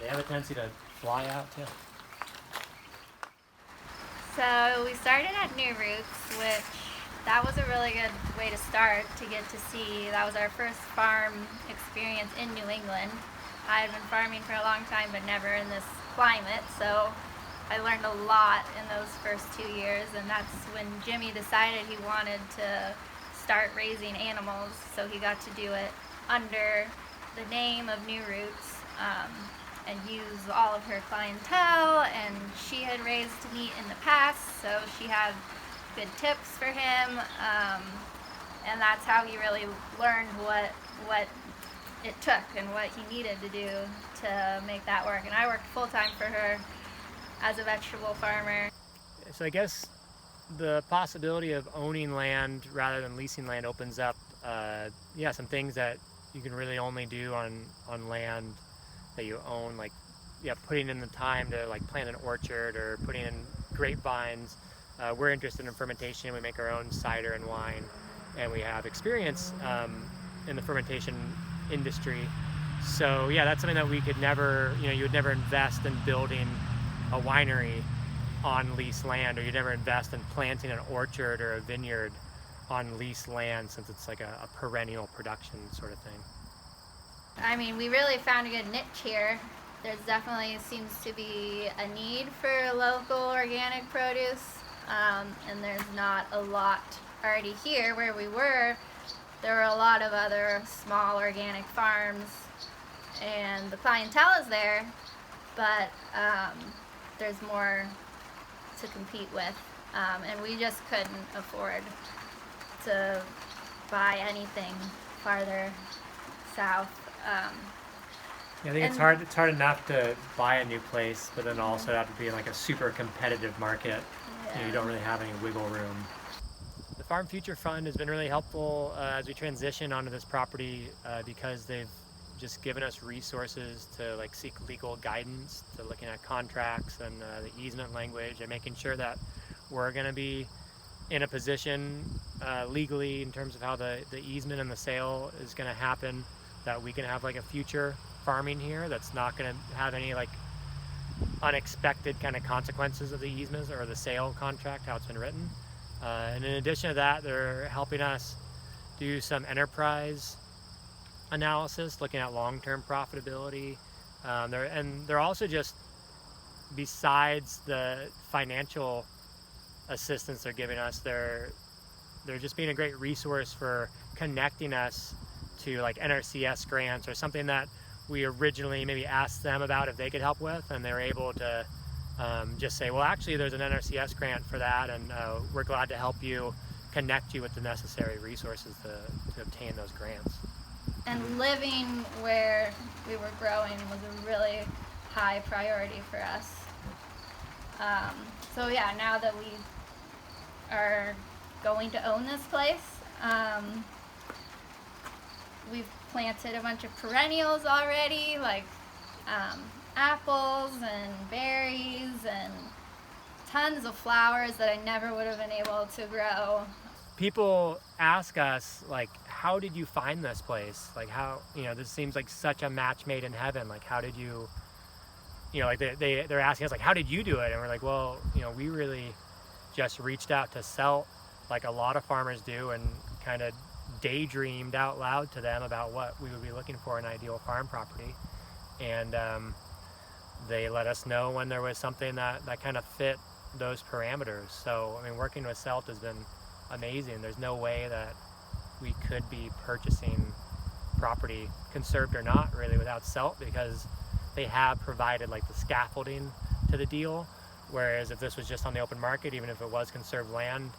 They have a tendency to fly out too. So we started at New Roots, which that was a really good way to start, to get to see. That was our first farm experience in New England. I had been farming for a long time, but never in this climate, so I learned a lot in those first 2 years, and that's when Jimmy decided he wanted to start raising animals, so he got to do it under the name of New Roots, and use all of her clientele, and she had raised meat in the past, so she had good tips for him, and that's how he really learned what it took and what he needed to do to make that work. And I worked full-time for her as a vegetable farmer. So I guess the possibility of owning land rather than leasing land opens up some things that you can really only do on land that you own, like putting in the time to like plant an orchard or putting in grapevines. We're interested in fermentation. We make our own cider and wine, and we have experience in the fermentation industry. So yeah, that's something that we could never, you would never invest in building a winery on leased land, or you'd never invest in planting an orchard or a vineyard on leased land, since it's like a perennial production sort of thing. I mean, we really found a good niche here. There's definitely seems to be a need for local organic produce, and there's not a lot already here. Where we were, there were a lot of other small organic farms, and the clientele is there, but there's more to compete with, and we just couldn't afford to buy anything farther south. I think it's hard enough to buy a new place, but then also have to be in like a super competitive market. Yeah. You don't really have any wiggle room. The Farm Future Fund has been really helpful as we transition onto this property, because they've just given us resources to like seek legal guidance, to looking at contracts and the easement language, and making sure that we're going to be in a position legally in terms of how the easement and the sale is going to happen, that we can have like a future farming here that's not going to have any like unexpected kind of consequences of the easements or the sale contract, how it's been written. And in addition to that, they're helping us do some enterprise analysis, looking at long-term profitability. They're also, just besides the financial assistance they're giving us, they're just being a great resource for connecting us to like NRCS grants, or something that we originally maybe asked them about if they could help with, and they're able to just say, well, actually there's an NRCS grant for that, and we're glad to help you, connect you with the necessary resources to obtain those grants. And living where we were growing was a really high priority for us. So yeah, now that we are going to own this place, we've planted a bunch of perennials already, like apples and berries and tons of flowers that I never would have been able to grow. People ask us, like, how did you find this place? Like, how, this seems like such a match made in heaven. Like, how did you, like they're asking us, like, how did you do it? And we're like, well, we really just reached out to Selt, like a lot of farmers do, and kind of daydreamed out loud to them about what we would be looking for in ideal farm property. And they let us know when there was something that kind of fit those parameters. So, I mean, working with Selt has been amazing. There's no way that we could be purchasing property, conserved or not, really, without Selt, because they have provided like the scaffolding to the deal. Whereas if this was just on the open market, even if it was conserved land,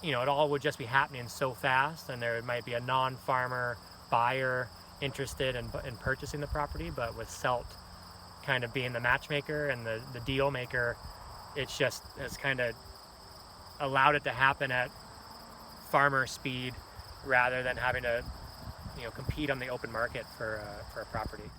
it all would just be happening so fast, and there might be a non-farmer buyer interested in purchasing the property. But with Selt kind of being the matchmaker and the deal maker, it's just has kind of allowed it to happen at farmer speed, rather than having to compete on the open market for a property.